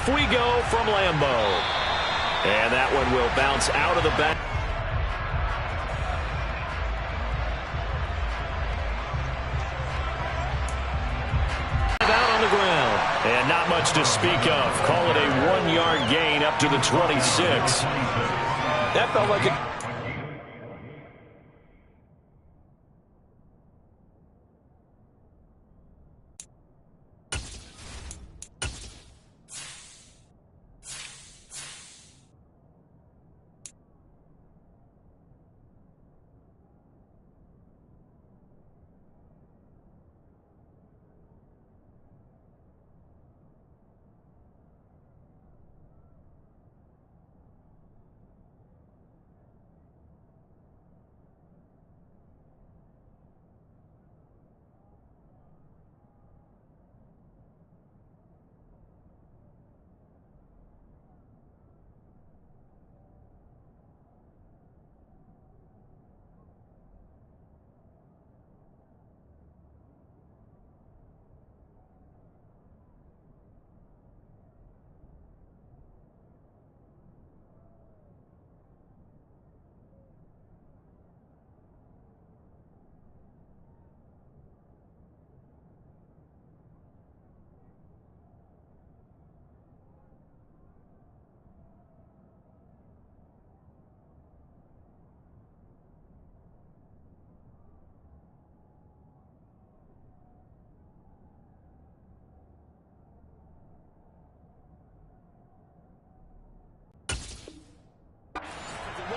Off we go from Lambeau. And that one will bounce out of the back. Out on the ground. And not much to speak of. Call it a 1-yard gain up to the 26. That felt like a...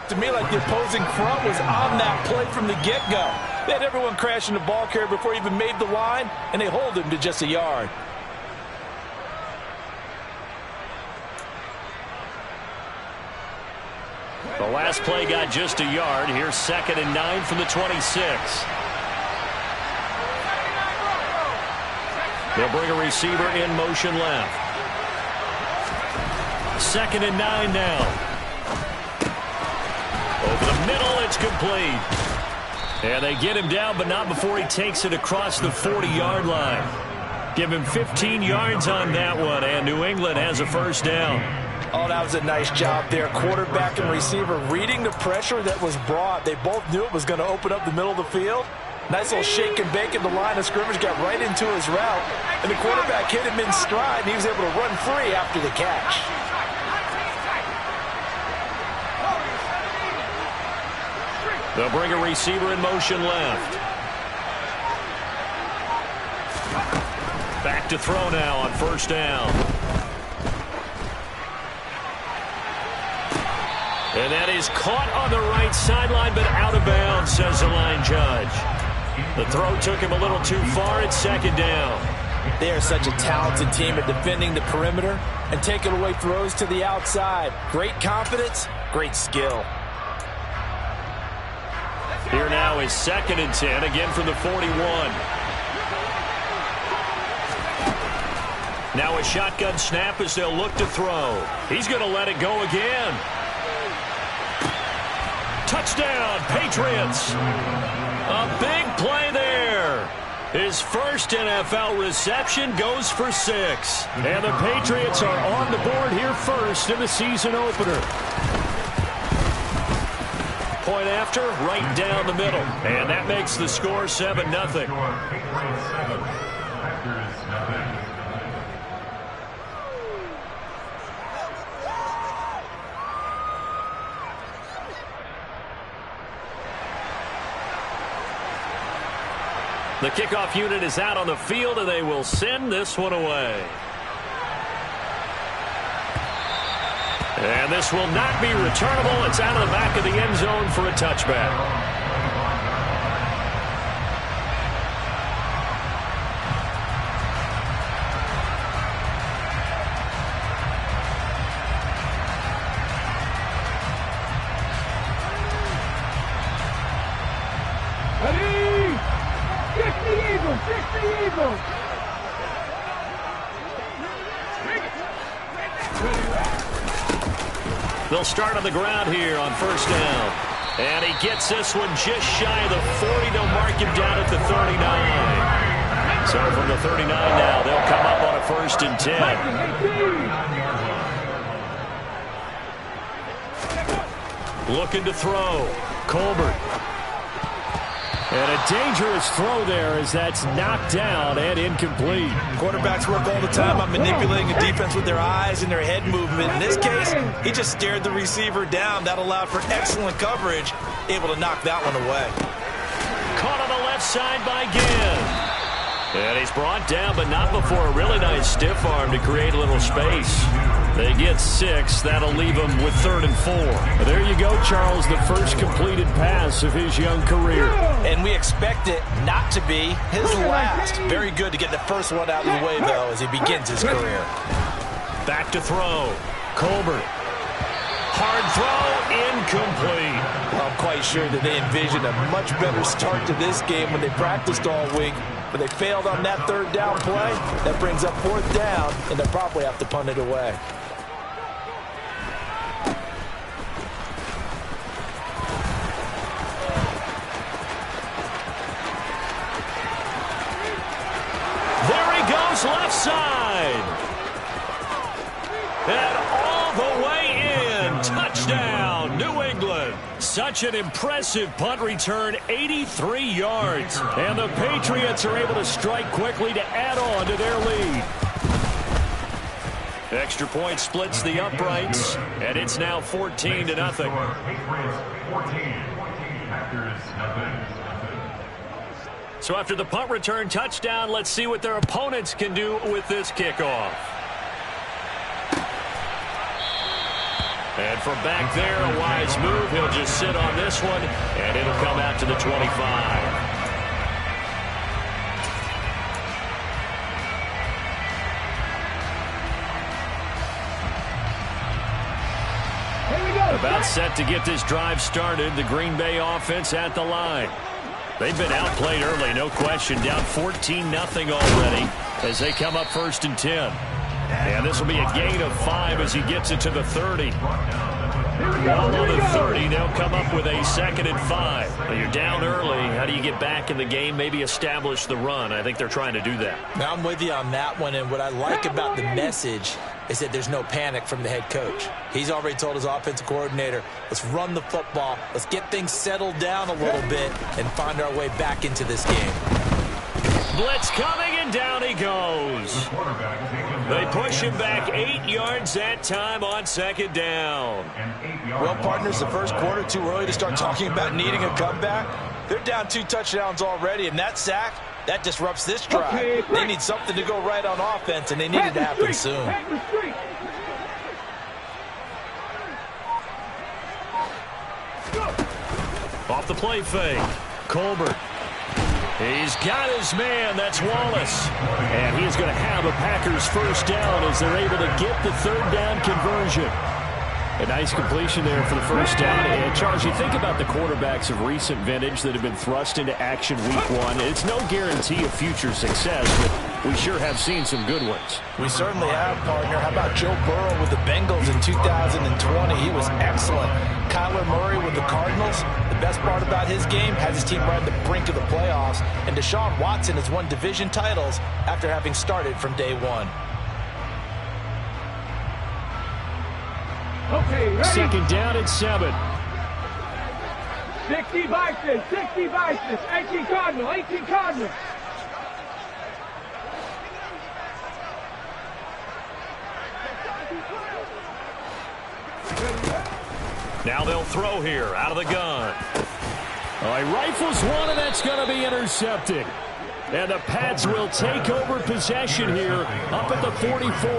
To me, like the opposing front was on that play from the get-go. They had everyone crashing the ball carrier before he even made the line, and they hold him to just a yard. The last play got just a yard. Here's 2nd and 9 from the 26. They'll bring a receiver in motion left. 2nd and 9 now. Over the middle, it's complete. And they get him down, but not before he takes it across the 40-yard line. Give him 15 yards on that one, and New England has a first down. Oh, that was a nice job there. Quarterback and receiver reading the pressure that was brought. They both knew it was going to open up the middle of the field. Nice little shake and bake at the line of scrimmage, got right into his route. And the quarterback hit him in stride, and he was able to run free after the catch. They'll bring a receiver in motion left. Back to throw now on first down. And that is caught on the right sideline, but out of bounds, says the line judge. The throw took him a little too far. It's 2nd down. They are such a talented team at defending the perimeter and taking away throws to the outside. Great confidence, great skill. Here now is 2nd and 10, again from the 41. Now a shotgun snap as they'll look to throw. He's going to let it go again. Touchdown, Patriots. A big play there. His first NFL reception goes for 6. And the Patriots are on the board here first in the season opener. Point after, right down the middle. And that makes the score 7-0. The kickoff unit is out on the field, and they will send this one away. And this will not be returnable. It's out of the back of the end zone for a touchback. Ready? Kick the Eagles! Kick the Eagles! They'll start on the ground here on first down. And he gets this one just shy of the 40. They'll mark him down at the 39. So from the 39 now, they'll come up on a 1st and 10. Looking to throw. Colbert. And a dangerous throw there as that's knocked down and incomplete. Quarterbacks work all the time on manipulating a defense with their eyes and their head movement. In this case, he just stared the receiver down. That allowed for excellent coverage, able to knock that one away. Caught on the left side by Ginn. And he's brought down, but not before a really nice stiff arm to create a little space. They get 6. That'll leave them with 3rd and 4. There you go, Charles, the first completed pass of his young career. And we expect it not to be his last. Very good to get the first one out of the way, though, as he begins his career. Back to throw. Colbert. Hard throw, incomplete. I'm quite sure that they envisioned a much better start to this game when they practiced all week. But they failed on that 3rd down play. That brings up 4th down, and they'll probably have to punt it away. There he goes, left side. And all the way in. Touchdown, New England. Such an impressive punt return, 83 yards. And the Patriots are able to strike quickly to add on to their lead. Extra point splits the uprights, and it's now 14-0. So after the punt return touchdown, let's see what their opponents can do with this kickoff. And from back there, a wise move. He'll just sit on this one, and it'll come out to the 25. About set to get this drive started. The Green Bay offense at the line. They've been outplayed early, no question. Down 14-0 already as they come up 1st and 10. And this will be a gain of 5 as he gets it to the 30. All on the 30, they'll come up with a 2nd and 5. Now you're down early. How do you get back in the game? Maybe establish the run. I think they're trying to do that. Now I'm with you on that one, and what I like about the message is that there's no panic from the head coach. He's already told his offensive coordinator, let's run the football, let's get things settled down a little bit and find our way back into this game. Blitz coming, and down he goes. They push him back 8 yards that time on 2nd down. Well, partners, the first quarter, too early to start talking about needing a comeback. They're down 2 touchdowns already, and that sack, that disrupts this drive. They need something to go right on offense, and they need it to happen soon. Off the play fake. Colbert. He's got his man. That's Wallace. And he's going to have a Packers 1st down as they're able to get the 3rd down conversion. A nice completion there for the 1st down. And Charles, you think about the quarterbacks of recent vintage that have been thrust into action week 1. It's no guarantee of future success, but we sure have seen some good ones. We certainly have, partner. How about Joe Burrow with the Bengals in 2020? He was excellent. Kyler Murray with the Cardinals. The best part about his game, has his team right at the brink of the playoffs. And Deshaun Watson has won division titles after having started from day 1. Okay, ready? 2nd down and 7. 60 Vikings, 60 Vikings, 18 Cardinal, 18 Cardinal. Now they'll throw here out of the gun. All right, rifles one, and that's going to be intercepted. And the Pats will take over possession here up at the 44.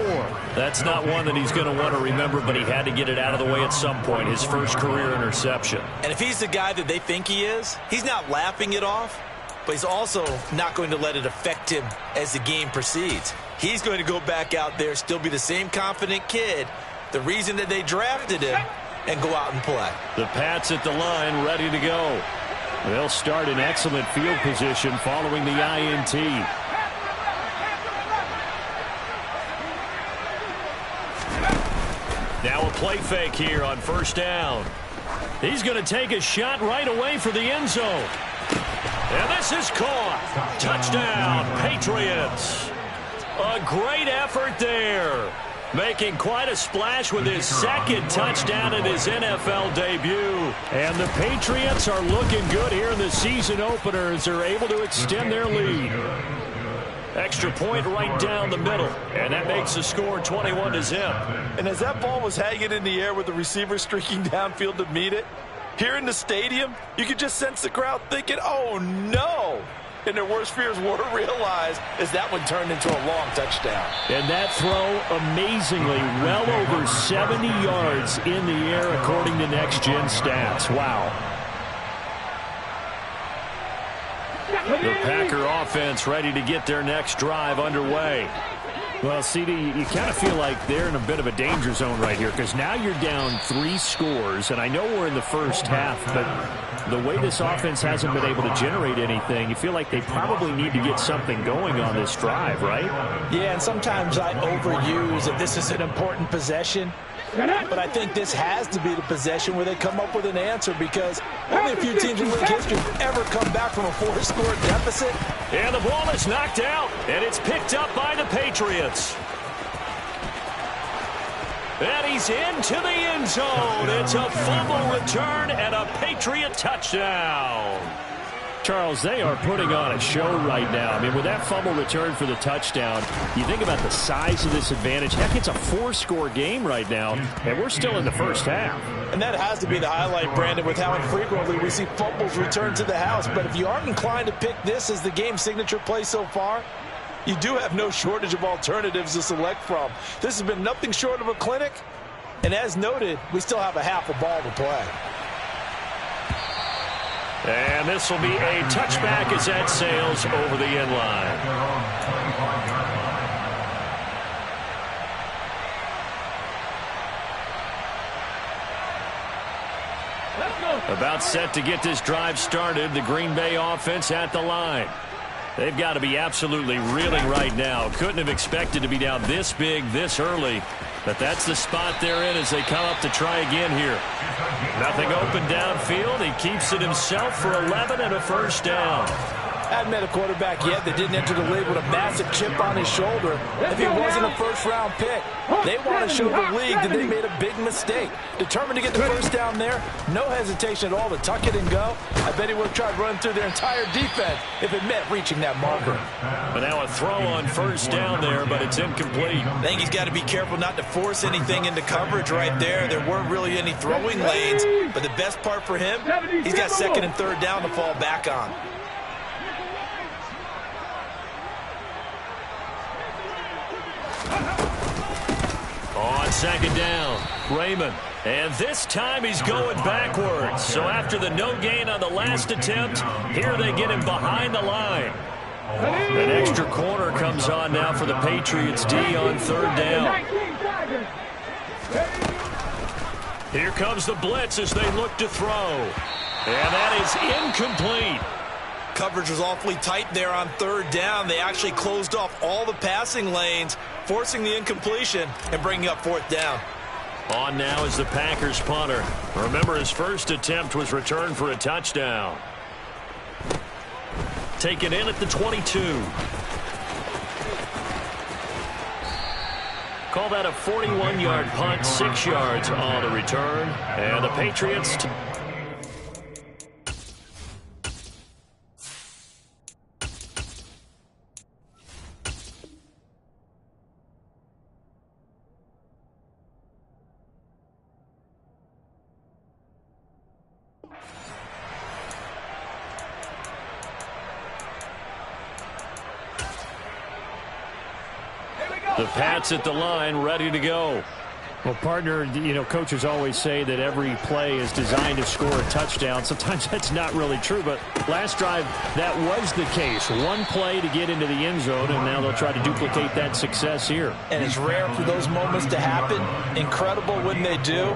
That's not one that he's going to want to remember, but he had to get it out of the way at some point, his first career interception. And if he's the guy that they think he is, he's not laughing it off, but he's also not going to let it affect him as the game proceeds. He's going to go back out there, still be the same confident kid, the reason that they drafted him, and go out and play. The Pats at the line ready to go. They'll start in excellent field position following the INT. Now a play fake here on 1st down. He's going to take a shot right away for the end zone. And this is caught. Touchdown, Patriots. A great effort there. Making quite a splash with his second touchdown in his NFL debut. And the Patriots are looking good here in the season opener as they're able to extend their lead. Extra point right down the middle, and that makes the score 21-0. And as that ball was hanging in the air with the receiver streaking downfield to meet it, here in the stadium, you could just sense the crowd thinking, oh no! And their worst fears were realized as that one turned into a long touchdown. And that throw, amazingly, well over 70 yards in the air according to Next Gen Stats. Wow. The Packer offense ready to get their next drive underway. Well, CD, you kind of feel like they're in a bit of a danger zone right here because now you're down 3 scores, and I know we're in the first half, but the way this offense hasn't been able to generate anything, you feel like they probably need to get something going on this drive, right? Yeah, and sometimes I overuse that this is an important possession, but I think this has to be the possession where they come up with an answer because only a few teams in league history have ever come back from a 4-score deficit. And the ball is knocked out, and it's picked up by the Patriots. And he's into the end zone. It's a fumble return and a Patriot touchdown. Charles, they are putting on a show right now. I mean, with that fumble return for the touchdown, you think about the size of this advantage. Heck, it's a 4-score game right now, and we're still in the first half. And that has to be the highlight, Brandon, with how infrequently we see fumbles return to the house. But if you aren't inclined to pick this as the game signature play so far, you do have no shortage of alternatives to select from. This has been nothing short of a clinic. And as noted, we still have a half a ball to play. And this will be a touchback as that sails over the end line. About set to get this drive started, the Green Bay offense at the line. They've got to be absolutely reeling right now. Couldn't have expected to be down this big, this early. But that's the spot they're in as they come up to try again here. Nothing open downfield. He keeps it himself for 11 and a first down. Hadn't met a quarterback yet that didn't enter the league with a massive chip on his shoulder if he wasn't a first-round pick. They want to show the league that they made a big mistake. Determined to get the first down there, no hesitation at all to tuck it and go. I bet he would have tried running through their entire defense if it meant reaching that marker. But now a throw on first down there, but it's incomplete. I think he's got to be careful not to force anything into coverage right there. There weren't really any throwing lanes, but the best part for him, he's got second and third down to fall back on. On second down, Raymond. And this time he's going backwards. So after the no gain on the last attempt, here they get him behind the line. An extra corner comes on now for the Patriots D on third down. Here comes the blitz as they look to throw. And that is incomplete. Coverage was awfully tight there on third down. They actually closed off all the passing lanes, forcing the incompletion and bringing up fourth down. On now is the Packers punter. Remember, his first attempt was returned for a touchdown. Taken in at the 22. Call that a 41-yard punt, 6 yards on the return. And the Patriots... The Pats at the line, ready to go. Well, partner, you know, coaches always say that every play is designed to score a touchdown. Sometimes that's not really true, but last drive, that was the case. One play to get into the end zone, and now they'll try to duplicate that success here. And it's rare for those moments to happen. Incredible when they do.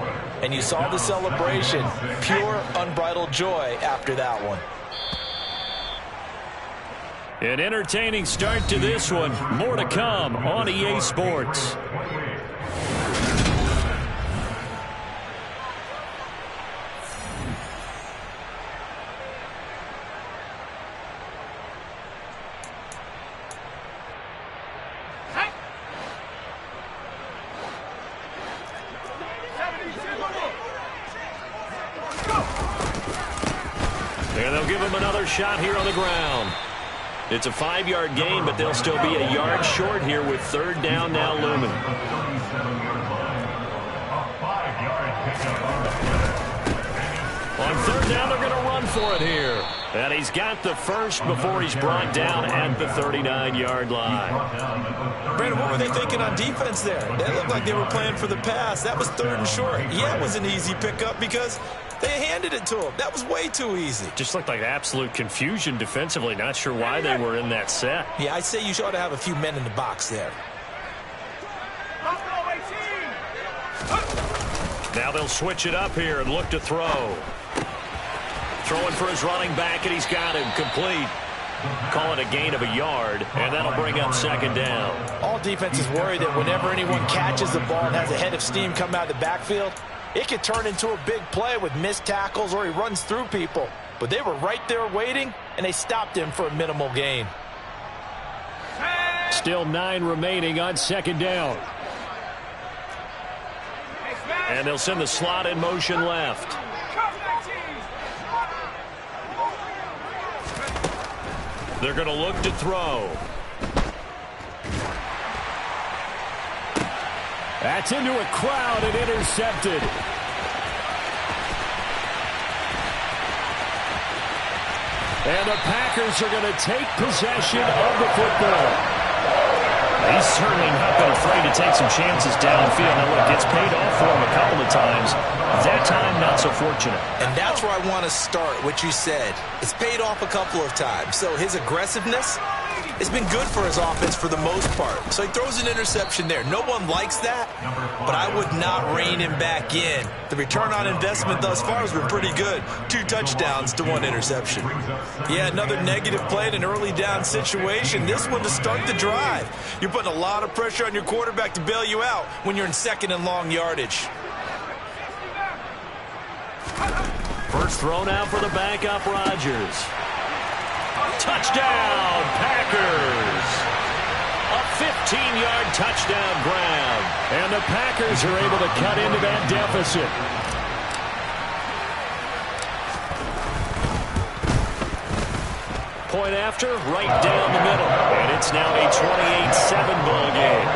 And you saw the celebration. Pure, unbridled joy after that one. An entertaining start to this one. More to come on EA Sports. And they'll give him another shot here on the ground. It's a 5-yard gain, but they'll still be a yard short here with third down now looming. On third down, they're going to run for it here. And he's got the first before he's brought down at the 39-yard line. Brandon, what were they thinking on defense there? They looked like they were playing for the pass. That was third and short. Yeah, it was an easy pickup because they handed it to him. That was way too easy. Just looked like absolute confusion defensively. Not sure why they were in that set. Yeah, I'd say you ought to have a few men in the box there. Now they'll switch it up here and look to throw. Throwing for his running back, and he's got him complete. Call it a gain of a yard, and that'll bring up second down. All defenses worry that whenever anyone catches the ball and has a head of steam come out of the backfield, it could turn into a big play with missed tackles or he runs through people. But they were right there waiting, and they stopped him for a minimal gain. Still 9 remaining on second down. And they'll send the slot in motion left. They're going to look to throw. That's into a crowd and intercepted. And the Packers are going to take possession of the football. He's certainly not been afraid to take some chances downfield. Now, look, it's paid off for him a couple of times. That time, not so fortunate. And that's where I want to start, what you said. It's paid off a couple of times. So his aggressiveness has been good for his offense for the most part. So he throws an interception there. No one likes that, but I would not rein him back in. The return on investment thus far has been pretty good. 2 touchdowns to 1 interception. Yeah, another negative play in an early down situation. This one to start the drive. You're putting a lot of pressure on your quarterback to bail you out when you're in second and long yardage. First thrown out for the backup, Rodgers. Touchdown, Packers! A 15-yard touchdown grab. And the Packers are able to cut into that deficit. Point after, right down the middle. And it's now a 28-7 ball game.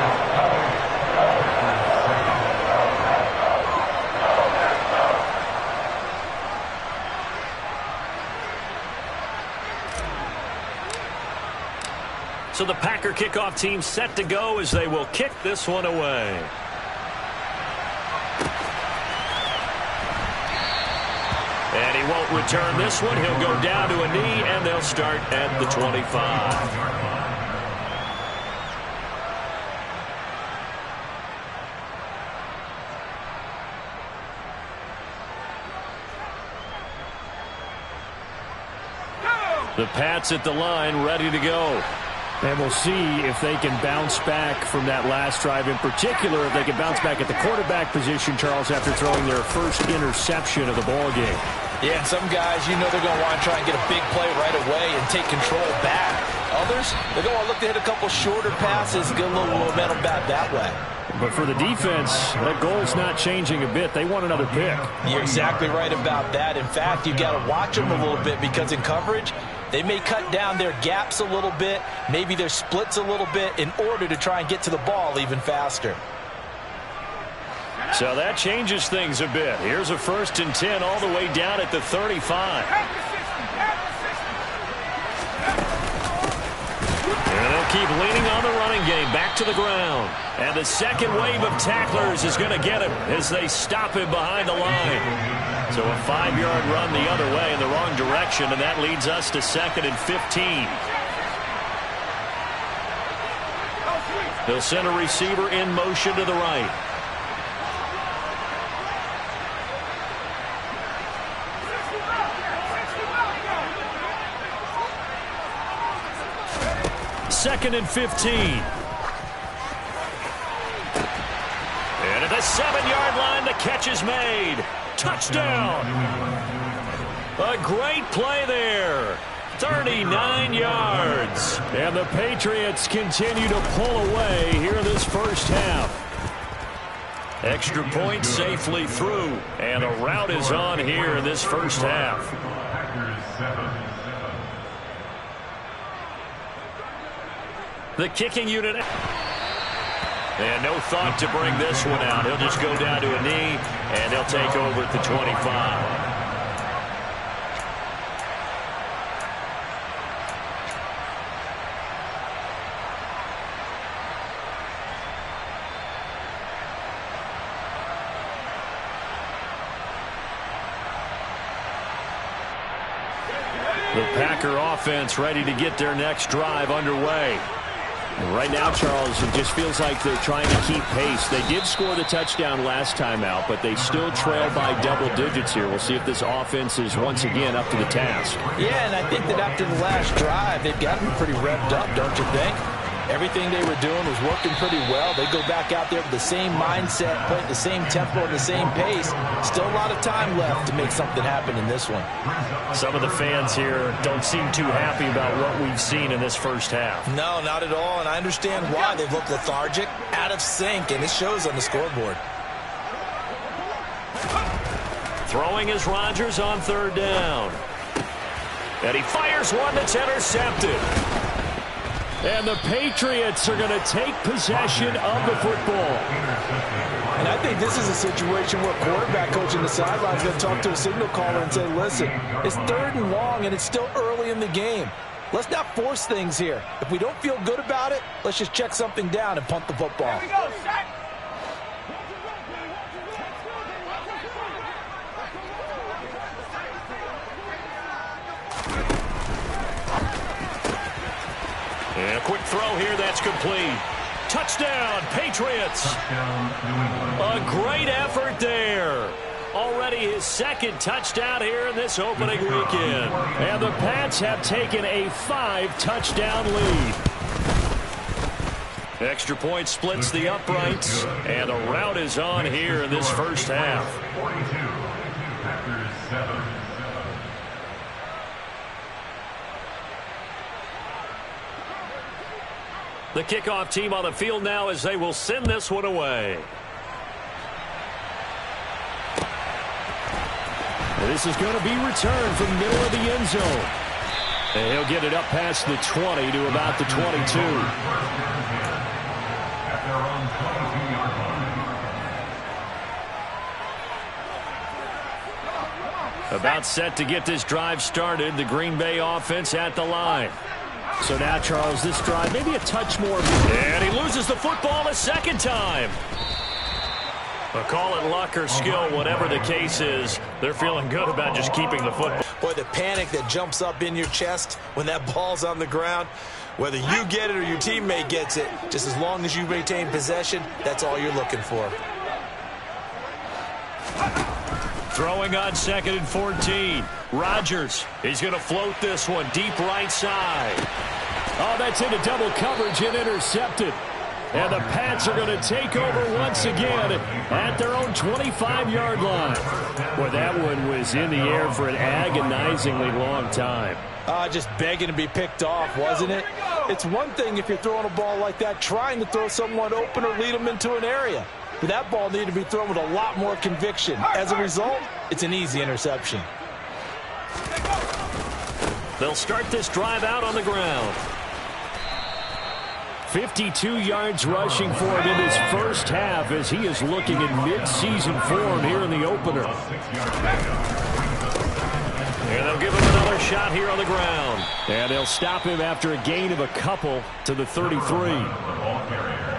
So the Packer kickoff team set to go as they will kick this one away. And he won't return this one. He'll go down to a knee, and they'll start at the 25. The Pats at the line, ready to go. And we'll see if they can bounce back from that last drive. In particular, if they can bounce back at the quarterback position, Charles, after throwing their first interception of the ball game. Yeah, and some guys, you know they're going to want to try and get a big play right away and take control back. Others, they're going to look to hit a couple shorter passes, get a little momentum back that way. But for the defense, that goal's not changing a bit. They want another pick. You're exactly right about that. In fact, you've got to watch them a little bit because in coverage, they may cut down their gaps a little bit, maybe their splits a little bit in order to try and get to the ball even faster. So that changes things a bit. Here's a 1st and 10 all the way down at the 35. And they'll keep leaning on the running game back to the ground. And the second wave of tacklers is going to get him as they stop him behind the line. So a 5-yard run the other way in the wrong direction, and that leads us to 2nd and 15. They'll send a receiver in motion to the right. Second and 15. And at the 7-yard line, the catch is made. Touchdown. A great play there. 39 yards. And the Patriots continue to pull away here in this first half. Extra point safely through. And the route is on here in this first half. The kicking unit. And no thought to bring this one out. He'll just go down to a knee, and they'll take over at the 25. The Packer offense ready to get their next drive underway. And right now, Charles, it just feels like they're trying to keep pace. They did score the touchdown last time out, but they still trail by double digits here. We'll see if this offense is once again up to the task. Yeah, and I think that after the last drive, they've gotten pretty revved up, don't you think? Everything they were doing was working pretty well. They go back out there with the same mindset, playing the same tempo and the same pace. Still a lot of time left to make something happen in this one. Some of the fans here don't seem too happy about what we've seen in this first half. No, not at all, and I understand why. They've looked lethargic, out of sync, and it shows on the scoreboard. Throwing is Rodgers on third down. And he fires one that's intercepted. And the Patriots are going to take possession of the football. And I think this is a situation where quarterback coach in the sideline is going to talk to a signal caller and say, listen, it's 3rd and long, and it's still early in the game. Let's not force things here. If we don't feel good about it, let's just check something down and punt the football. Here we go, set. And a quick throw here, that's complete. Touchdown, Patriots. A great effort there. Already his 2nd touchdown here in this opening weekend. And the Pats have taken a 5-touchdown lead. Extra point splits the uprights. And the route is on here in this first half. The kickoff team on the field now as they will send this one away. This is going to be returned from the middle of the end zone. And he'll get it up past the 20 to about the 22. About set to get this drive started. The Green Bay offense at the line. So now, Charles, this drive maybe a touch more. And he loses the football a 2nd time. But call it luck or skill, whatever the case is, they're feeling good about just keeping the football. Boy, the panic that jumps up in your chest when that ball's on the ground, whether you get it or your teammate gets it, just as long as you maintain possession, that's all you're looking for. Throwing on 2nd and 14. Rodgers, he's going to float this one deep right side. Oh, that's into double coverage and intercepted. And the Pats are going to take over once again at their own 25-yard line. Boy, that one was in the air for an agonizingly long time. Just begging to be picked off, wasn't it? It's one thing if you're throwing a ball like that, trying to throw someone open or lead them into an area. But that ball needed to be thrown with a lot more conviction. As a result, it's an easy interception. They'll start this drive out on the ground. 52 yards rushing for him in his first half as he is looking in mid-season form here in the opener. And they'll give him another shot here on the ground. And they'll stop him after a gain of a couple to the 33.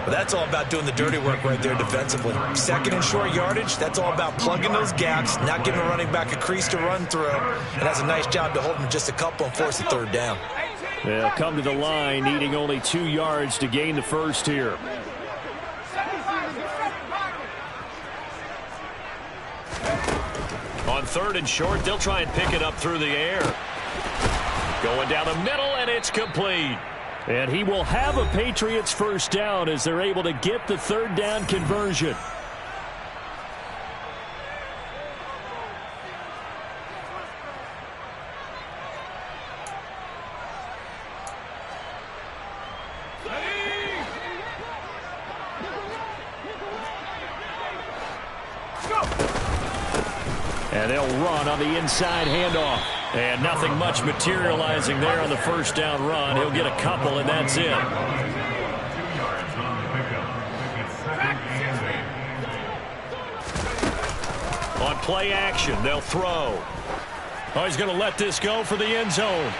But that's all about doing the dirty work right there defensively. 2nd and short yardage, that's all about plugging those gaps, not giving a running back a crease to run through. And that's a nice job to hold him just a couple and force the 3rd down. They'll come to the line, needing only 2 yards to gain the first here. On 3rd and short, they'll try and pick it up through the air. Going down the middle, and it's complete. And he will have a Patriots first down as they're able to get the 3rd down conversion. And they'll run on the inside handoff. And nothing much materializing there on the first down run. He'll get a couple, and that's it. On play action, they'll throw. Oh, he's going to let this go for the end zone.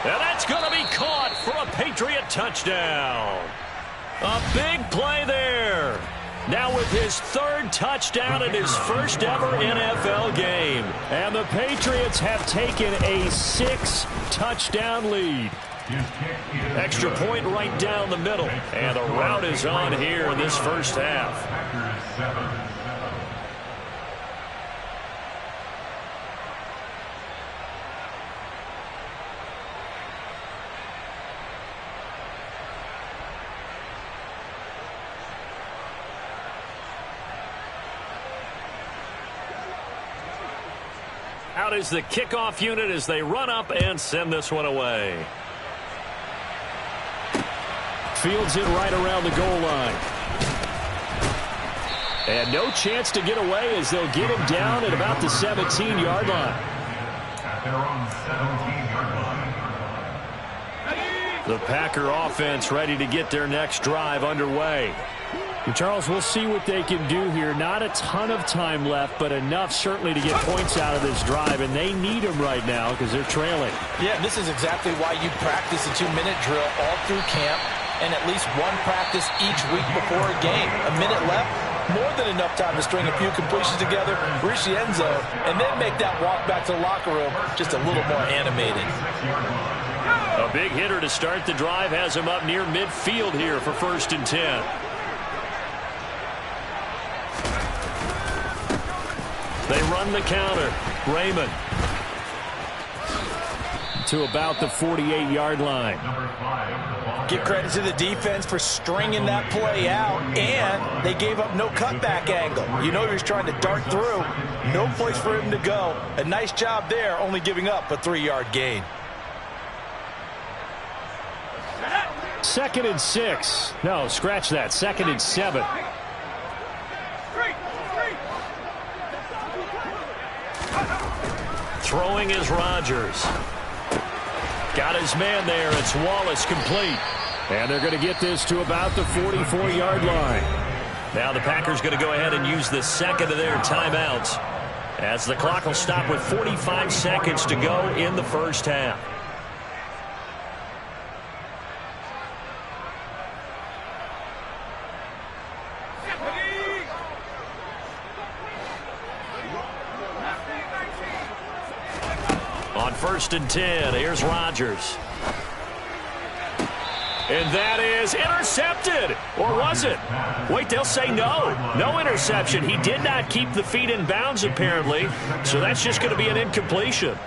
And that's going to be caught for a Patriot touchdown. A big play there. Now with his third touchdown in his first ever NFL game. And the Patriots have taken a 6-touchdown lead. Extra point right down the middle. And the route is on here in this first half. Out is the kickoff unit as they run up and send this one away. Fields it right around the goal line. And no chance to get away as they'll get him down at about the 17-yard line. The Packer offense ready to get their next drive underway. And Charles, we'll see what they can do here. Not a ton of time left, but enough certainly to get points out of this drive, and they need them right now because they're trailing. Yeah, this is exactly why you practice a 2-minute drill all through camp and at least one practice each week before a game. A minute left, more than enough time to string a few completions together, reach the end zone, and then make that walk back to the locker room just a little more animated. A big hitter to start the drive has him up near midfield here for 1st and 10. They run the counter. Raymond to about the 48-yard line. Give credit to the defense for stringing that play out, and they gave up no cutback angle. You know he was trying to dart through. No place for him to go. A nice job there, only giving up a 3-yard gain. 2nd and 6. No, scratch that. 2nd and 7. Throwing is Rodgers. Got his man there. It's Wallace complete. And they're going to get this to about the 44-yard line. Now the Packers going to go ahead and use the second of their timeouts as the clock will stop with 45 seconds to go in the first half. On 1st and 10, here's Rodgers. And that is intercepted. Or was it? Wait, they'll say no. No interception. He did not keep the feet in bounds, apparently. So that's just going to be an incompletion.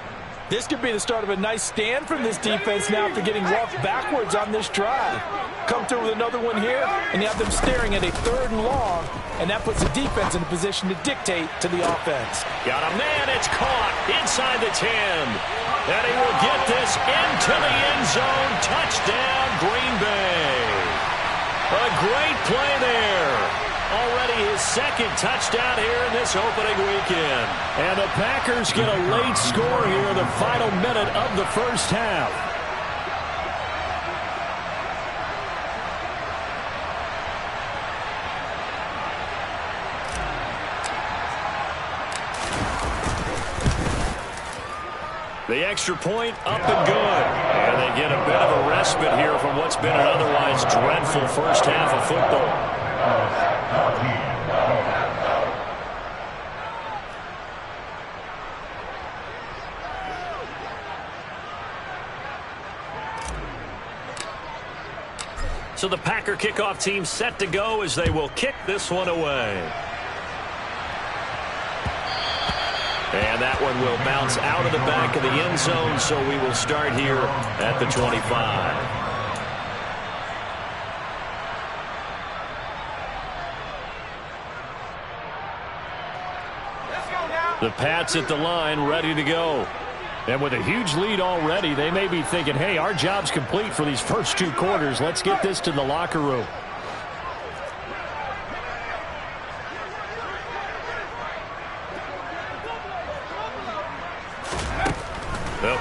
This could be the start of a nice stand from this defense now after getting walked backwards on this drive. Come through with another one here, and you have them staring at a 3rd and long, and that puts the defense in a position to dictate to the offense. Got a man. It's caught inside the 10. And he will get this into the end zone. Touchdown, Green Bay. A great play there. Already his 2nd touchdown here in this opening weekend. And the Packers get a late score here in the final minute of the first half. The extra point up and good. And they get a bit of a respite here from what's been an otherwise dreadful first half of football. So the Packer kickoff team set to go as they will kick this one away. And that one will bounce out of the back of the end zone, so we will start here at the 25. The Pats at the line, ready to go. And with a huge lead already, they may be thinking, hey, our job's complete for these first 2 quarters. Let's get this to the locker room.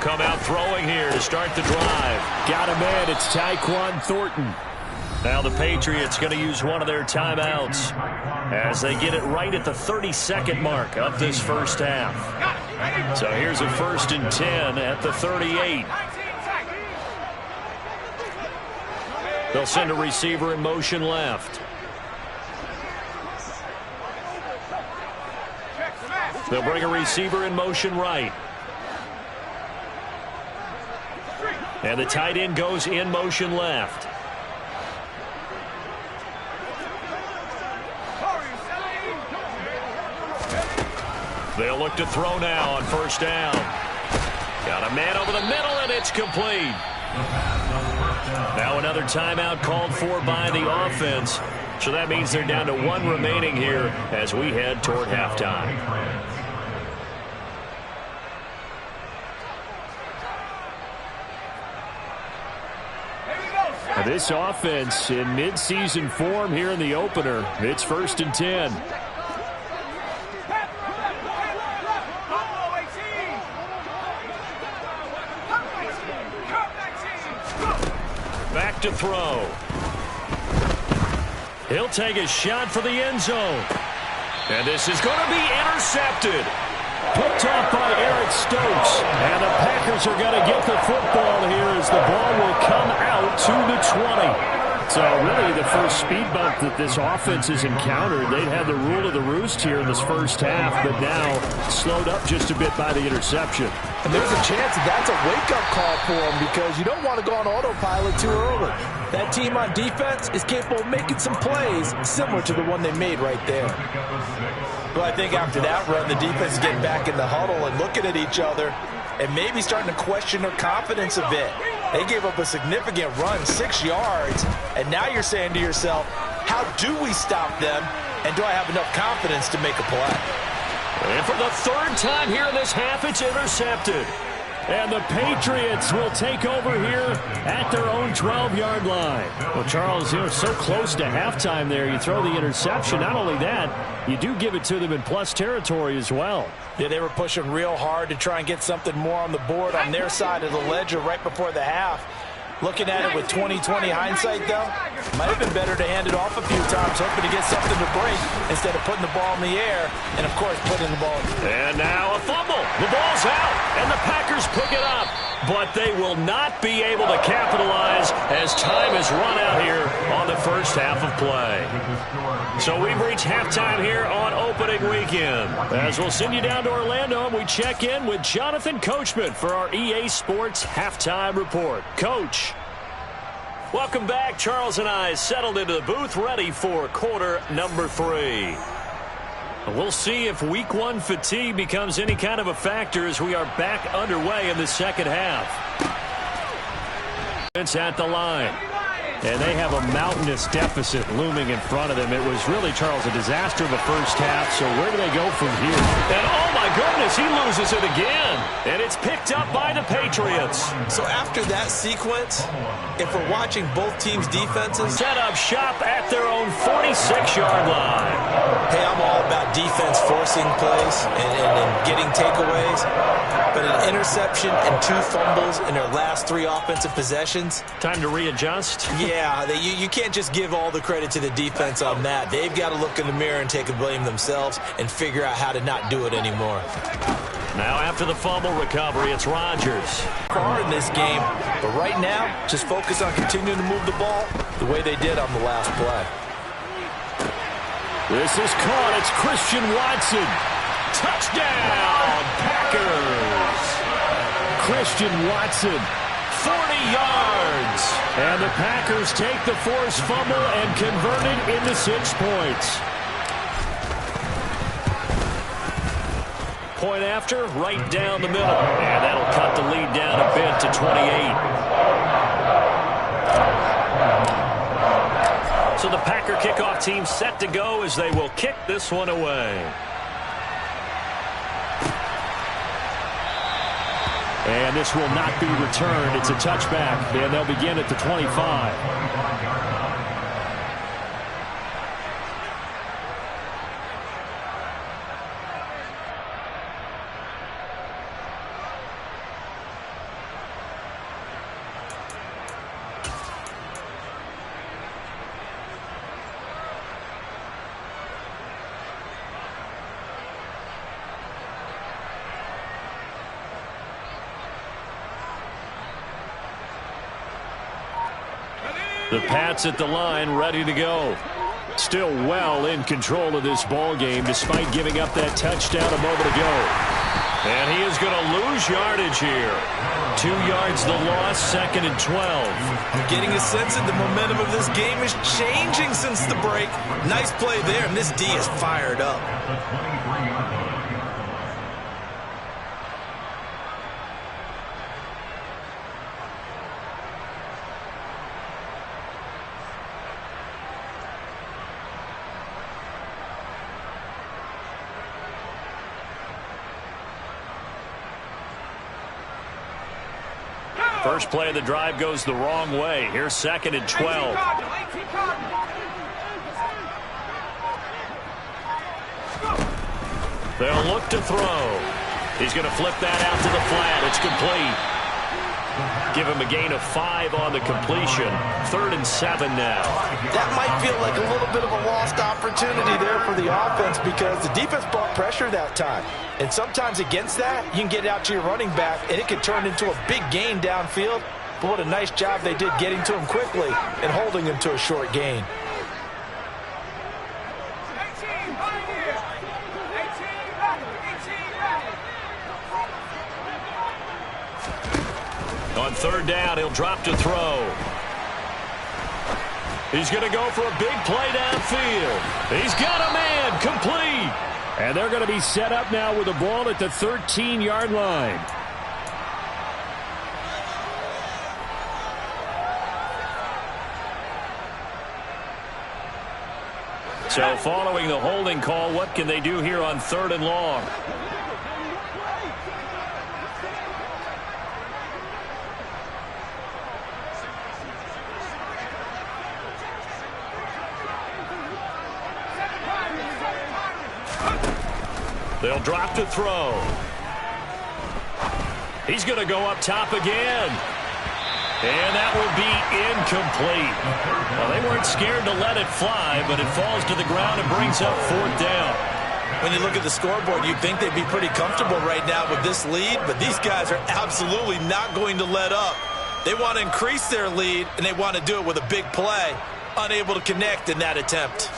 come out throwing here to start the drive. Got a man. It's Tyquan Thornton. Now the Patriots going to use one of their timeouts as they get it right at the 30-second mark of this first half. So here's a 1st and 10 at the 38. They'll send a receiver in motion left. They'll bring a receiver in motion right. And the tight end goes in motion left. They'll look to throw now on 1st down. Got a man over the middle, and it's complete. Now another timeout called for by the offense. So that means they're down to 1 remaining here as we head toward halftime. This offense in midseason form here in the opener. It's 1st and 10. Back to throw. He'll take a shot for the end zone. And this is going to be intercepted. Picked off by Eric Stokes. And the Packers are going to get the football here as the ball will come out to the 20. So really the first speed bump that this offense has encountered. They'd had the rule of the roost here in this first half, but now slowed up just a bit by the interception. And there's a chance that that's a wake-up call for them because you don't want to go on autopilot too early. That team on defense is capable of making some plays similar to the one they made right there. But I think after that run, the defense is getting back in the huddle and looking at each other and maybe starting to question their confidence a bit. They gave up a significant run, 6 yards, and now you're saying to yourself, how do we stop them, and do I have enough confidence to make a play? And for the 3rd time here in this half, it's intercepted. And the Patriots will take over here at their own 12-yard line. Well, Charles, you're so close to halftime there. You throw the interception. Not only that, you do give it to them in plus territory as well. Yeah, they were pushing real hard to try and get something more on the board on their side of the ledger right before the half. Looking at it with 20/20 hindsight, though, might have been better to hand it off a few times, hoping to get something to break instead of putting the ball in the air and, of course, putting the ball. And now a fumble. The ball's out, and the Packers pick it up. But they will not be able to capitalize as time has run out here on the first half of play. So we've reached halftime here on opening weekend. As we'll send you down to Orlando, and we check in with Jonathan Coachman for our EA Sports Halftime Report. Coach. Welcome back. Charles and I settled into the booth ready for quarter number 3. We'll see if week 1 fatigue becomes any kind of a factor as we are back underway in the second half. It's at the line. And they have a mountainous deficit looming in front of them. It was really, Charles, a disaster of a first half. So where do they go from here? And oh my goodness, he loses it again. And it's picked up by the Patriots. So after that sequence, if we're watching both teams' defenses, set up shop at their own 46-yard line. Hey, I'm all about defense forcing plays and getting takeaways. But an interception and 2 fumbles in their last 3 offensive possessions. Time to readjust. Yeah, you can't just give all the credit to the defense on that. They've got to look in the mirror and take the blame themselves and figure out how to not do it anymore. Now after the fumble recovery, it's Rodgers. Far in this game, but right now, just focus on continuing to move the ball the way they did on the last play. This is caught. It's Christian Watson. Touchdown, Packers. Christian Watson. 40 yards. And the Packers take the forced fumble and convert it into 6 points. Point after, right down the middle. And that'll cut the lead down a bit to 28. So the Packer kickoff team set to go as they will kick this one away. And this will not be returned. It's a touchback, and they'll begin at the 25. The Pats at the line, ready to go. Still well in control of this ball game despite giving up that touchdown a moment ago. And he is going to lose yardage here. 2 yards the loss, 2nd and 12. I'm getting a sense that the momentum of this game is changing since the break. Nice play there, and this D is fired up. First play of the drive goes the wrong way. Here's 2nd and 12. They'll look to throw. He's going to flip that out to the flat. It's complete. Give him a gain of 5 on the completion. 3rd and 7 now. That might feel like a little bit of a lost opportunity there for the offense because the defense brought pressure that time. And sometimes against that, you can get out to your running back, and it could turn into a big gain downfield. But what a nice job they did getting to him quickly and holding him to a short gain. On 3rd down, he'll drop to throw. He's going to go for a big play downfield. He's got a man, complete. And they're going to be set up now with the ball at the 13-yard line. So following the holding call, what can they do here on 3rd and long? They'll drop to throw. He's going to go up top again. And that will be incomplete. Well, they weren't scared to let it fly, but it falls to the ground and brings up 4th down. When you look at the scoreboard, you'd think they'd be pretty comfortable right now with this lead, but these guys are absolutely not going to let up. They want to increase their lead, and they want to do it with a big play. Unable to connect in that attempt.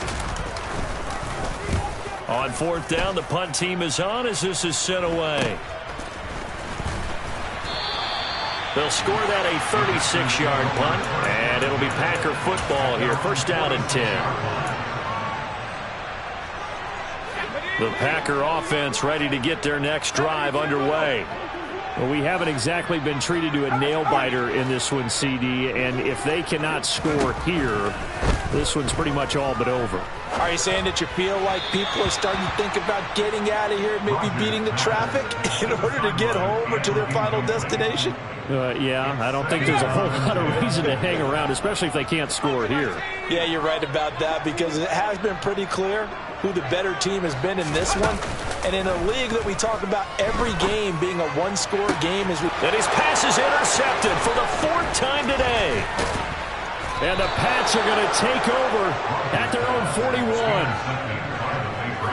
On 4th down, the punt team is on as this is sent away. They'll score that a 36-yard punt, and it'll be Packer football here. 1st down and 10. The Packer offense ready to get their next drive underway. Well, we haven't exactly been treated to a nail-biter in this one, CD, and if they cannot score here, this one's pretty much all but over. Are you saying that you feel like people are starting to think about getting out of here and maybe beating the traffic in order to get home or to their final destination? Yeah, I don't think there's a whole lot of reason to hang around, especially if they can't score here. Yeah, you're right about that because it has been pretty clear who the better team has been in this one. And in a league that we talk about every game being a one-score game. And his pass is intercepted for the 4th time today. And the Pats are going to take over at their own 41.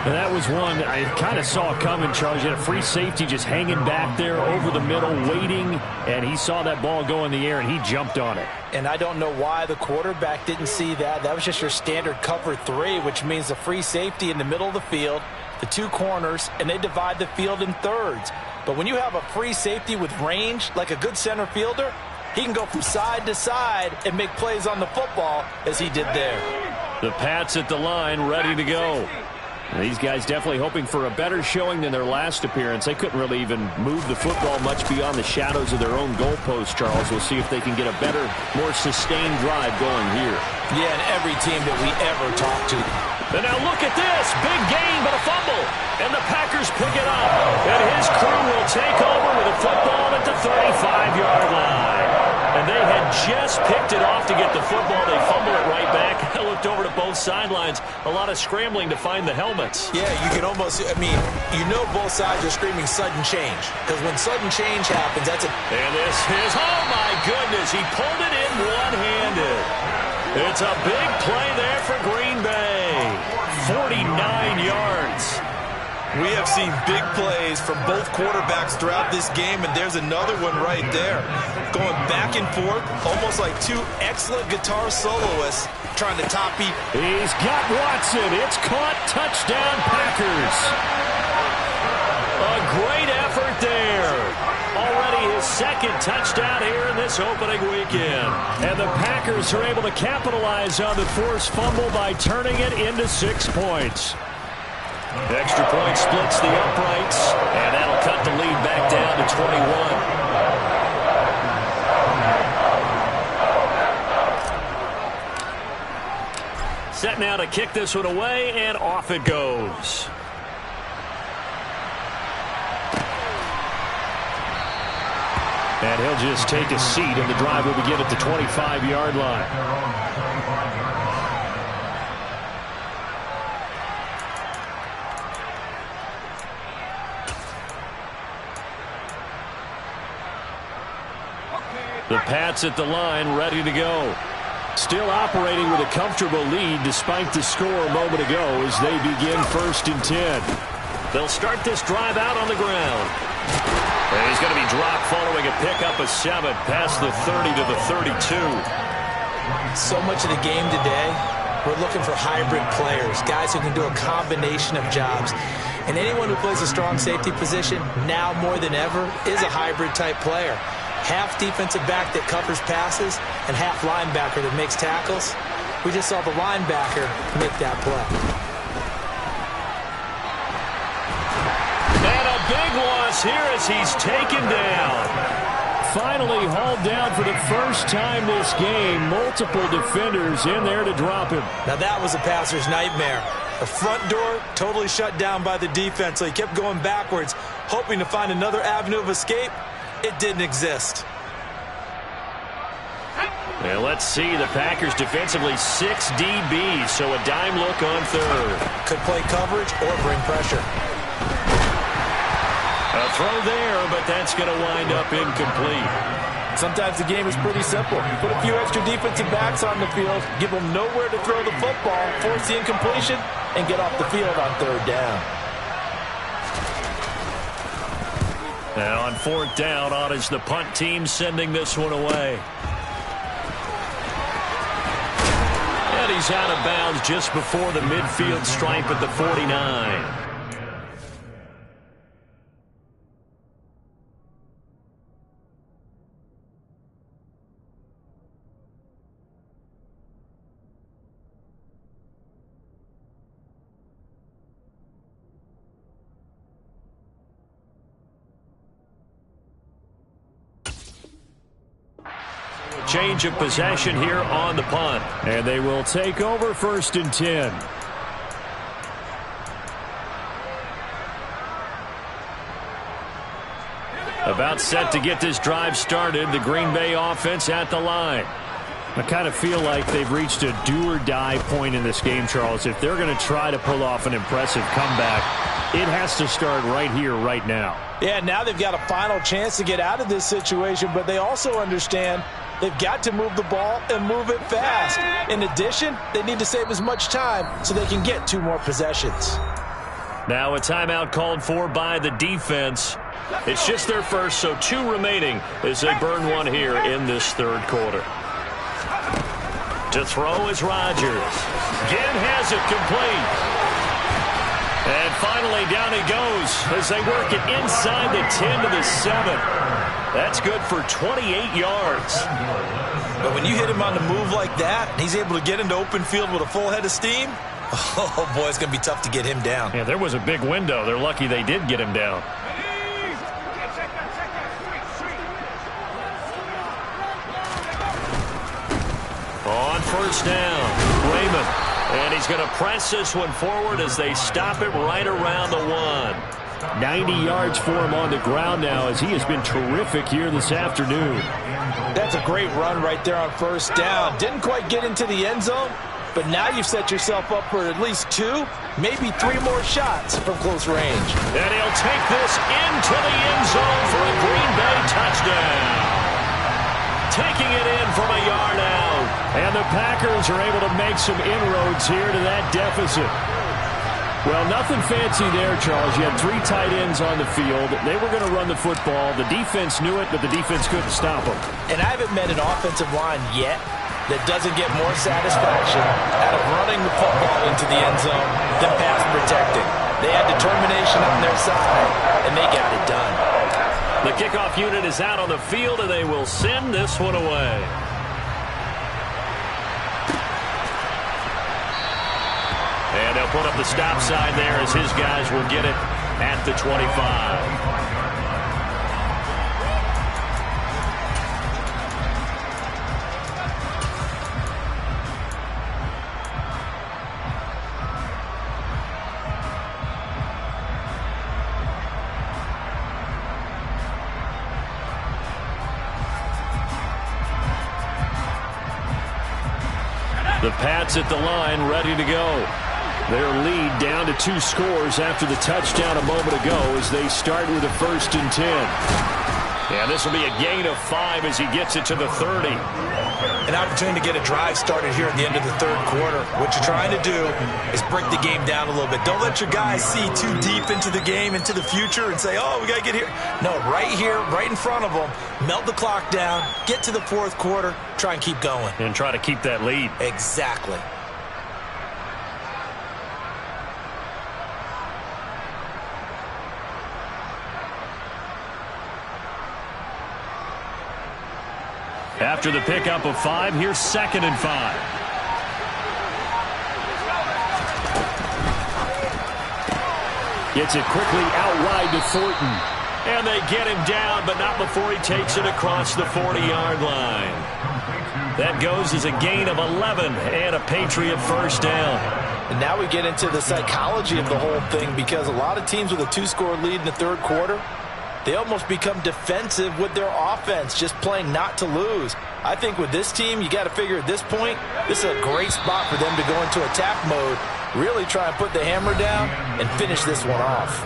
And that was one I kind of saw coming, Charles. You had a free safety just hanging back there over the middle, waiting, and he saw that ball go in the air, and he jumped on it. And I don't know why the quarterback didn't see that. That was just your standard cover 3, which means the free safety in the middle of the field, the 2 corners, and they divide the field in thirds. But when you have a free safety with range, like a good center fielder, he can go from side to side and make plays on the football as he did there. The Pats at the line, ready to go. And these guys definitely hoping for a better showing than their last appearance. They couldn't really even move the football much beyond the shadows of their own goalpost, Charles. We'll see if they can get a better, more sustained drive going here. Yeah, and every team that we ever talk to. And now look at this. Big gain, but a fumble. And the Packers pick it up. And his crew will take over with a football at the 35-yard line. And they had just picked it off to get the football. They fumble it right back. I looked over to both sidelines. A lot of scrambling to find the helmets. Yeah, you can almost, you know both sides are screaming sudden change. Because when sudden change happens, that's a... And this is, oh my goodness, he pulled it in one-handed. It's a big play there for Green Bay. 49 yards. We have seen big plays from both quarterbacks throughout this game, and there's another one right there. Going back and forth, almost like two excellent guitar soloists trying to top each. He's got Watson. It's caught. Touchdown, Packers. A great effort there. Already his second touchdown here in this opening weekend. And the Packers are able to capitalize on the forced fumble by turning it into 6 points. Extra point splits the uprights, and that'll cut the lead back down to 21. Set now to kick this one away, and off it goes. And he'll just take a seat, and the drive will begin at the 25-yard line. The Pats at the line, ready to go. Still operating with a comfortable lead despite the score a moment ago as they begin 1st and 10. They'll start this drive out on the ground. And he's going to be dropped following a pickup of 7 past the 30 to the 32. So much of the game today, we're looking for hybrid players, guys who can do a combination of jobs. And anyone who plays a strong safety position, now more than ever, is a hybrid type player. Half defensive back that covers passes and half linebacker that makes tackles. We just saw the linebacker make that play. And a big loss here as he's taken down. Finally hauled down for the first time this game. Multiple defenders in there to drop him. Now that was a passer's nightmare. The front door totally shut down by the defense, so he kept going backwards, hoping to find another avenue of escape. It didn't exist. And let's see, the Packers defensively 6 DBs, so a dime look on third. Could play coverage or bring pressure. A throw there, but that's going to wind up incomplete. Sometimes the game is pretty simple. Put a few extra defensive backs on the field, give them nowhere to throw the football, force the incompletion, and get off the field on third down. Now on 4th down, on is the punt team sending this one away. And he's out of bounds just before the midfield stripe at the 49. Change of possession here on the punt. And they will take over 1st and 10. About set to get this drive started. The Green Bay offense at the line. I kind of feel like they've reached a do-or-die point in this game, Charles. If they're going to try to pull off an impressive comeback, it has to start right here, right now. Yeah, now they've got a final chance to get out of this situation, but they also understand they've got to move the ball and move it fast. In addition, they need to save as much time so they can get 2 more possessions. Now a timeout called for by the defense. It's just their first, so 2 remaining as they burn one here in this 3rd quarter. To throw is Rodgers. Again has it complete. And finally down he goes as they work it inside the 10 to the 7. That's good for 28 yards. But when you hit him on the move like that, he's able to get into open field with a full head of steam, oh boy, it's going to be tough to get him down. Yeah, there was a big window. They're lucky they did get him down. On 1st down, Raymond. And he's going to press this one forward as they stop it right around the 1. 90 yards for him on the ground now as he has been terrific here this afternoon. That's a great run right there on 1st down. Didn't quite get into the end zone, but now you've set yourself up for at least 2, maybe 3 more shots from close range. And he'll take this into the end zone for a Green Bay touchdown. Taking it in from a yard out. And the Packers are able to make some inroads here to that deficit. Well, nothing fancy there, Charles. You had 3 tight ends on the field. They were going to run the football. The defense knew it, but the defense couldn't stop them. And I haven't met an offensive line yet that doesn't get more satisfaction out of running the football into the end zone than pass protecting. They had determination on their side, and they got it done. The kickoff unit is out on the field, and they will send this one away. And they'll put up the stop sign there as his guys will get it at the 25. The Pats at the line, ready to go. Their lead down to 2 scores after the touchdown a moment ago as they start with a 1st and 10. And this will be a gain of 5 as he gets it to the 30. An opportunity to get a drive started here at the end of the 3rd quarter. What you're trying to do is break the game down a little bit. Don't let your guys see too deep into the game, into the future, and say, oh, we got to get here. No, right here, right in front of them, melt the clock down, get to the 4th quarter, try and keep going. And try to keep that lead. Exactly. After the pickup of 5, here's 2nd and 5. Gets it quickly out wide to Thornton. And they get him down, but not before he takes it across the 40-yard line. That goes as a gain of 11 and a Patriot 1st down. And now we get into the psychology of the whole thing, because a lot of teams with a 2-score lead in the 3rd quarter, they almost become defensive with their offense, just playing not to lose. I think with this team, you got to figure at this point, this is a great spot for them to go into attack mode, really try and put the hammer down and finish this one off.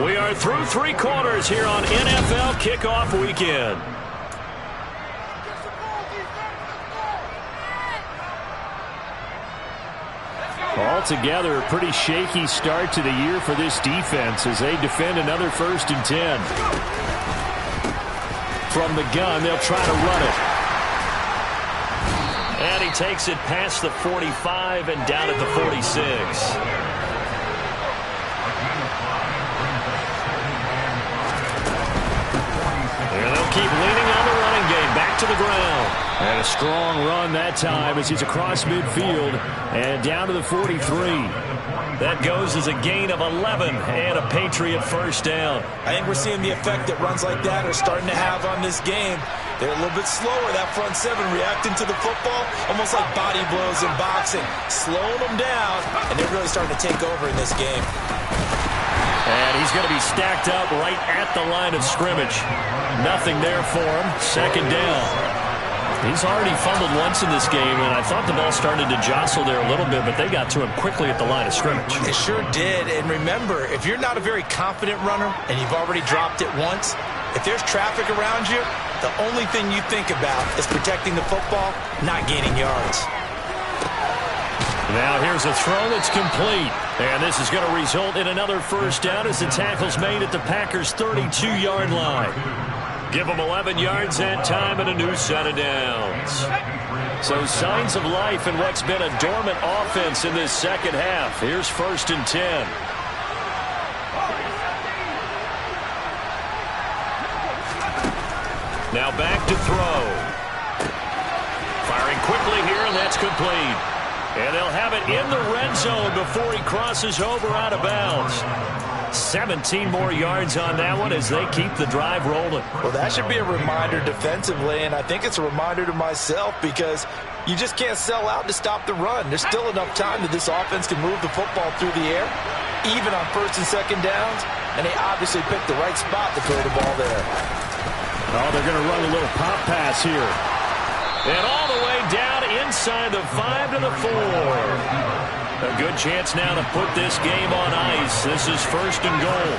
We are through 3 quarters here on NFL Kickoff Weekend. Altogether, a pretty shaky start to the year for this defense as they defend another 1st and 10. From the gun, they'll try to run it. And he takes it past the 45 and down at the 46. And they'll keep leaning on the running game. Back to the ground. And a strong run that time as he's across midfield and down to the 43. That goes as a gain of 11 and a Patriot 1st down. I think we're seeing the effect that runs like that are starting to have on this game. They're a little bit slower, that front 7, reacting to the football, almost like body blows in boxing, slowing them down, and they're really starting to take over in this game. And he's going to be stacked up right at the line of scrimmage. Nothing there for him. 2nd down. He's already fumbled once in this game, and I thought the ball started to jostle there a little bit, but they got to him quickly at the line of scrimmage. It sure did. And remember, if you're not a very confident runner and you've already dropped it once, if there's traffic around you, the only thing you think about is protecting the football, not gaining yards. Now here's a throw that's complete. And this is going to result in another 1st down as the tackle's made at the Packers' 32-yard line. Give them 11 yards that time and a new set of downs. So signs of life in what's been a dormant offense in this 2nd half. Here's 1st and 10. Now back to throw. Firing quickly here, and that's complete. And they'll have it in the red zone before he crosses over out of bounds. 17 more yards on that one as they keep the drive rolling. Well, that should be a reminder defensively, and I think it's a reminder to myself because you just can't sell out to stop the run. There's still enough time that this offense can move the football through the air, even on 1st and 2nd downs, and they obviously picked the right spot to throw the ball there. Oh, they're going to run a little pop pass here. And all the way down inside the 5 to the 4. A good chance now to put this game on ice. This is 1st and goal.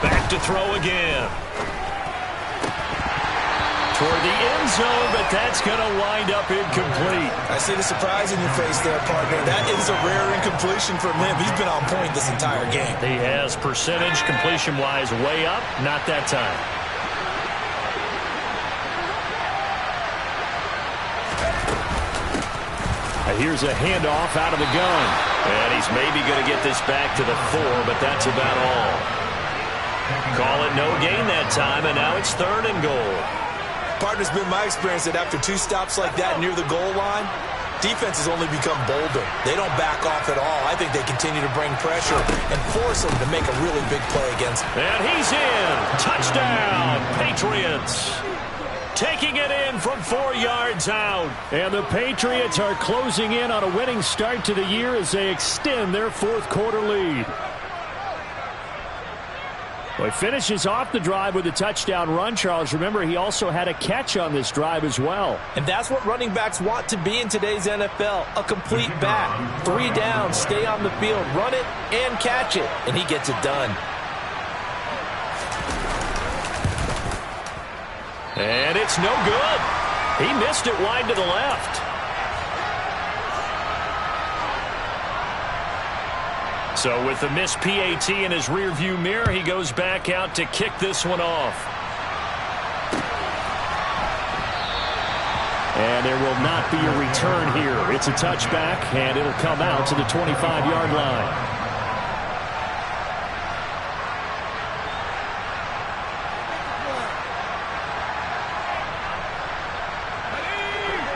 Back to throw again. toward the end zone, but that's going to wind up incomplete. I see the surprise in your face there, partner. That is a rare incompletion from him. He's been on point this entire game. He has percentage completion-wise way up, not that time. Here's a handoff out of the gun. And he's maybe going to get this back to the 4, but that's about all. Call it no gain that time, and now it's 3rd and goal. Partner's been my experience that after 2 stops like that near the goal line, defenses only become bolder. They don't back off at all. I think they continue to bring pressure and force them to make a really big play against them. And he's in. Touchdown, Patriots. Taking it in from 4 yards out. And the Patriots are closing in on a winning start to the year as they extend their 4th quarter lead. Well, he finishes off the drive with a touchdown run, Charles. Remember, he also had a catch on this drive as well. And that's what running backs want to be in today's NFL, a complete back. 3 down, stay on the field, run it, and catch it. And he gets it done. And it's no good. He missed it wide to the left. So with the missed PAT in his rearview mirror, he goes back out to kick this one off. And there will not be a return here. It's a touchback, and it'll come out to the 25-yard line.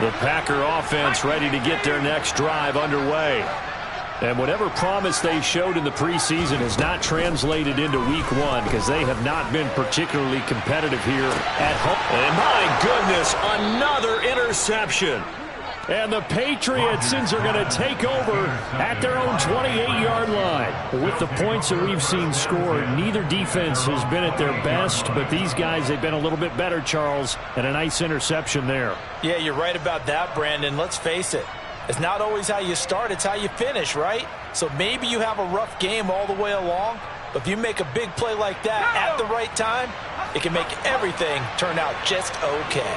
The Packer offense ready to get their next drive underway. And whatever promise they showed in the preseason has not translated into week 1 because they have not been particularly competitive here at home. And my goodness, another interception. And the Patriots are going to take over at their own 28-yard line. With the points that we've seen scored, neither defense has been at their best, but these guys, they've been a little bit better, Charles, and a nice interception there. Yeah, you're right about that, Brandon. Let's face it. It's not always how you start, it's how you finish, right? So maybe you have a rough game all the way along, but if you make a big play like that at the right time, it can make everything turn out just okay.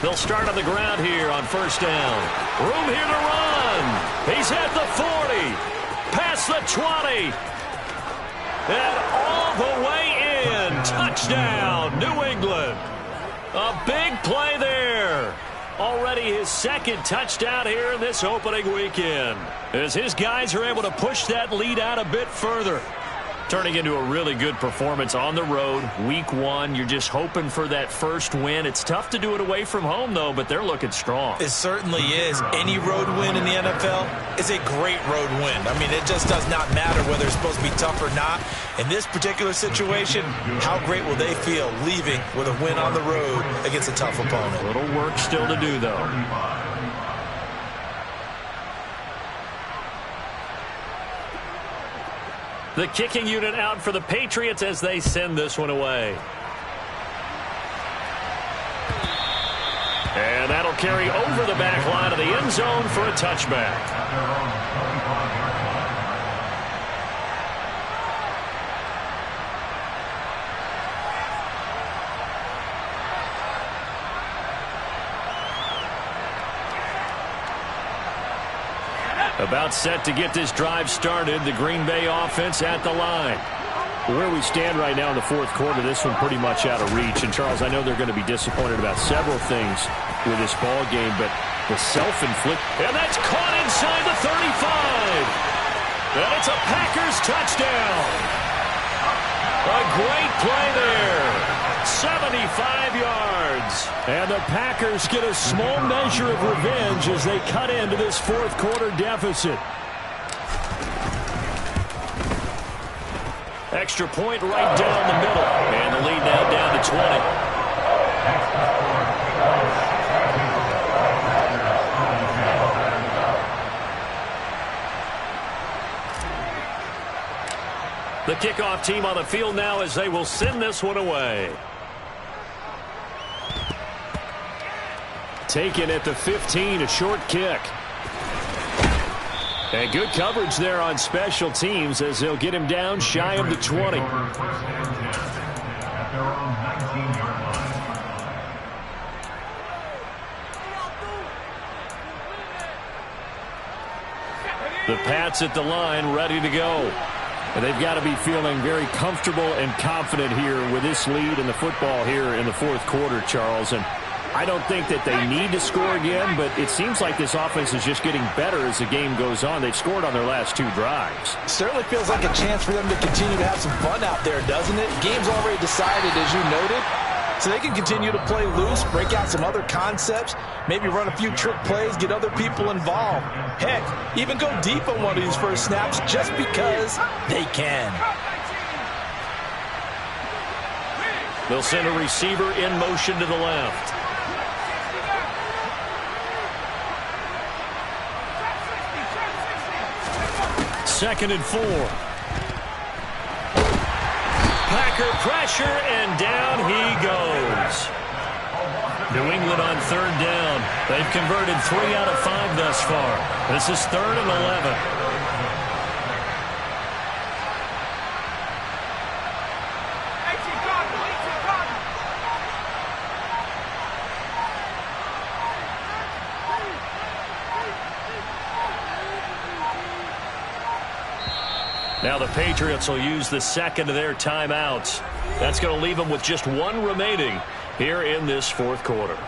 They'll start on the ground here on 1st down. Room here to run. He's at the 40. Past the 20. And all the way in. Touchdown, New England. A big play there. Already his 2nd touchdown here in this opening weekend. As his guys are able to push that lead out a bit further. Turning into a really good performance on the road. Week 1, you're just hoping for that first win. It's tough to do it away from home, though, but they're looking strong. It certainly is. Any road win in the NFL is a great road win. I mean, it just does not matter whether it's supposed to be tough or not. In this particular situation, how great will they feel leaving with a win on the road against a tough opponent? A little work still to do, though. The kicking unit out for the Patriots as they send this one away. And that'll carry over the back line of the end zone for a touchback. About set to get this drive started. The Green Bay offense at the line. Where we stand right now in the 4th quarter, this one pretty much out of reach. And, Charles, I know they're going to be disappointed about several things with this ball game, but the self-inflict. And that's caught inside the 35. And it's a Packers touchdown. A great play there. 75 yards. And the Packers get a small measure of revenge as they cut into this 4th quarter deficit. Extra point right down the middle. And the lead now down to 20. The kickoff team on the field now as they will send this one away. Taken at the 15, a short kick. And good coverage there on special teams as they'll get him down shy of the 20. The Pats at the line, ready to go. And they've got to be feeling very comfortable and confident here with this lead in the football here in the fourth quarter, Charles. And I don't think that they need to score again, but it seems like this offense is just getting better as the game goes on. They've scored on their last 2 drives. Certainly feels like a chance for them to continue to have some fun out there, doesn't it? Game's already decided, as you noted. So they can continue to play loose, break out some other concepts, maybe run a few trick plays, get other people involved. Heck, even go deep on one of these first snaps just because they can. They'll send a receiver in motion to the left. Second and 4. Packer pressure, and down he goes. New England on third down. They've converted 3 out of 5 thus far. This is 3rd and 11. Now the Patriots will use the second of their timeouts. That's going to leave them with just 1 remaining here in this fourth quarter.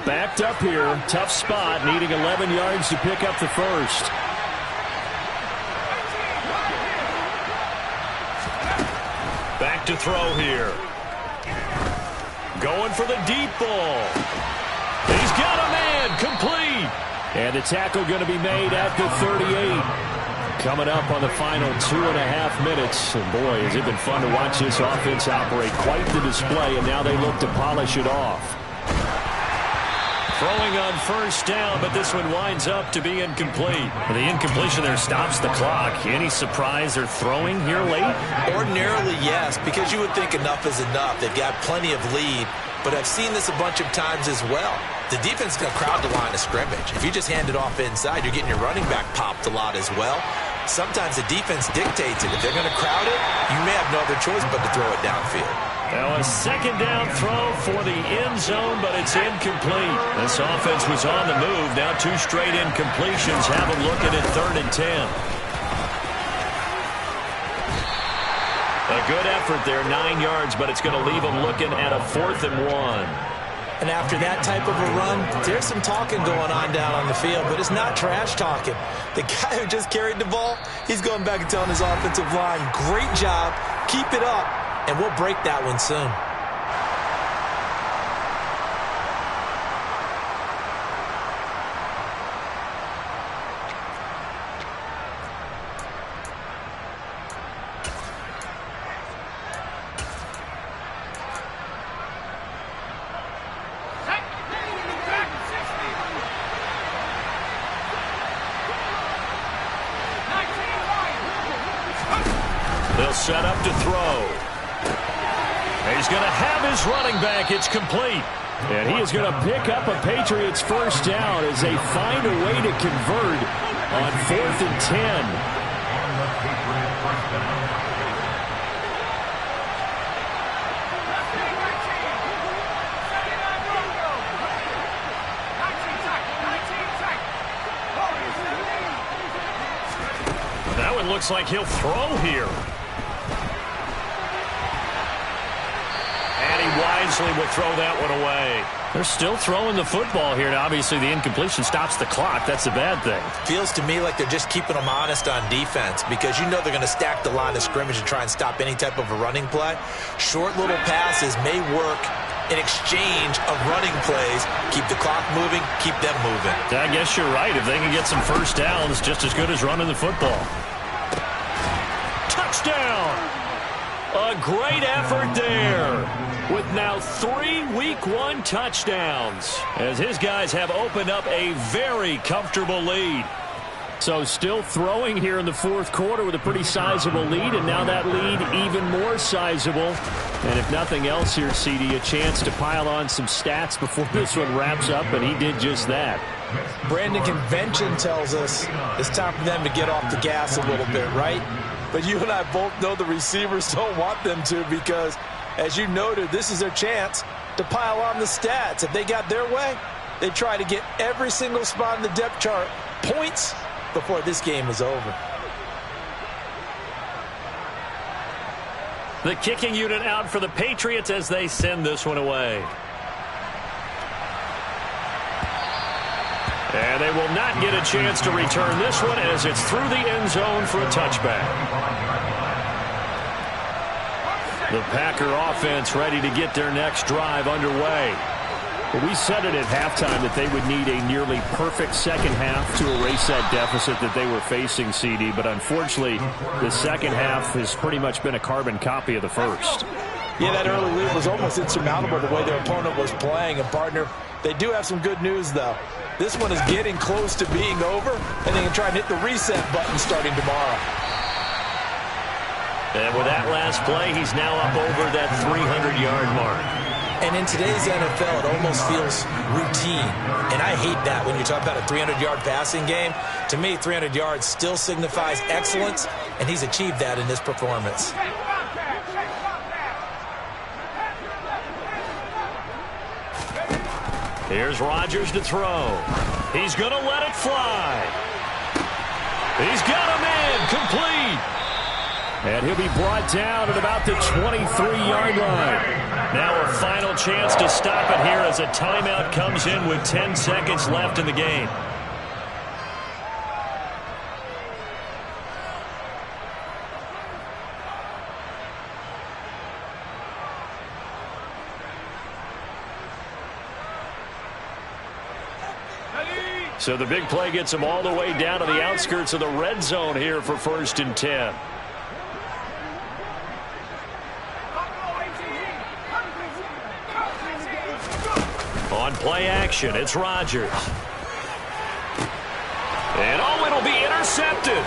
Backed up here, tough spot, needing 11 yards to pick up the first. Back to throw here. Going for the deep ball. He's got a man, complete. And the tackle going to be made at the 38. Coming up on the final 2.5 minutes. And boy, has it been fun to watch this offense operate. Quite the display, and now they look to polish it off. Throwing on first down, but this one winds up to be incomplete. The incompletion there stops the clock. Any surprise they're throwing here late? Ordinarily, yes, because you would think enough is enough. They've got plenty of lead, but I've seen this a bunch of times as well. The defense is going to crowd the line of scrimmage. If you just hand it off inside, you're getting your running back popped a lot as well. Sometimes the defense dictates it. If they're going to crowd it, you may have no other choice but to throw it downfield. Now a second down throw for the end zone, but it's incomplete. This offense was on the move. Now 2 straight incompletions have them looking at 3rd and 10. A good effort there, 9 yards, but it's going to leave them looking at a 4th and 1. And after that type of a run, there's some talking going on down on the field, but it's not trash talking. The guy who just carried the ball, he's going back and telling his offensive line, great job, keep it up, and we'll break that one soon. They'll set up to throw. He's going to have his running back. It's complete. And he is going to pick up a Patriots first down as they find a way to convert on 4th and 10. That one looks like he'll throw here. And he wisely will throw that one away. They're still throwing the football here. Now, obviously, the incompletion stops the clock. That's the bad thing. Feels to me like they're just keeping them honest on defense because you know they're going to stack the line of scrimmage and try and stop any type of a running play. Short little passes may work in exchange of running plays. Keep the clock moving, keep them moving. I guess you're right. If they can get some first downs, just as good as running the football. Touchdown! A great effort there with now 3 Week 1 touchdowns as his guys have opened up a very comfortable lead. So still throwing here in the fourth quarter with a pretty sizable lead, and now that lead even more sizable And if nothing else here, CD, a chance to pile on some stats before this one wraps up, and he did just that. Brandon, convention tells us it's time for them to get off the gas a little bit, right? But you and I both know the receivers don't want them to because, as you noted, this is their chance to pile on the stats. If they got their way, they try to get every single spot in the depth chart points before this game is over. The kicking unit out for the Patriots as they send this one away. And they will not get a chance to return this one as it's through the end zone for a touchback. The Packer offense ready to get their next drive underway. We said it at halftime that they would need a nearly perfect second half to erase that deficit that they were facing, CD. But unfortunately, the second half has pretty much been a carbon copy of the first. Yeah, that early lead was almost insurmountable the way their opponent was playing. And, partner, they do have some good news, though. This one is getting close to being over, and they can try and hit the reset button starting tomorrow. And with that last play, he's now up over that 300-yard mark. And in today's NFL, it almost feels routine. And I hate that when you talk about a 300-yard passing game. To me, 300 yards still signifies excellence, and he's achieved that in this performance. Here's Rodgers to throw. He's going to let it fly. He's got him in, complete. And he'll be brought down at about the 23-yard line. Now a final chance to stop it here as a timeout comes in with 10 seconds left in the game. So the big play gets them all the way down to the outskirts of the red zone here for 1st and 10. On play action, it's Rodgers. And it'll be intercepted.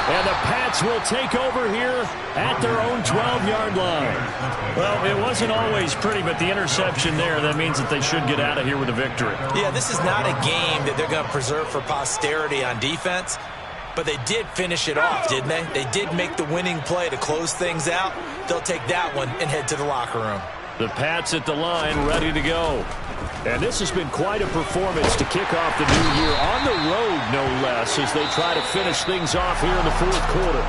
And the Pats will take over here at their own 12-yard line. Well, it wasn't always pretty, but the interception there, that means that they should get out of here with a victory. Yeah, this is not a game that they're going to preserve for posterity on defense, but they did finish it off, didn't they? They did make the winning play to close things out. They'll take that one and head to the locker room. The Pats at the line, ready to go. And this has been quite a performance to kick off the new year on the road, no less, as they try to finish things off here in the 4th quarter.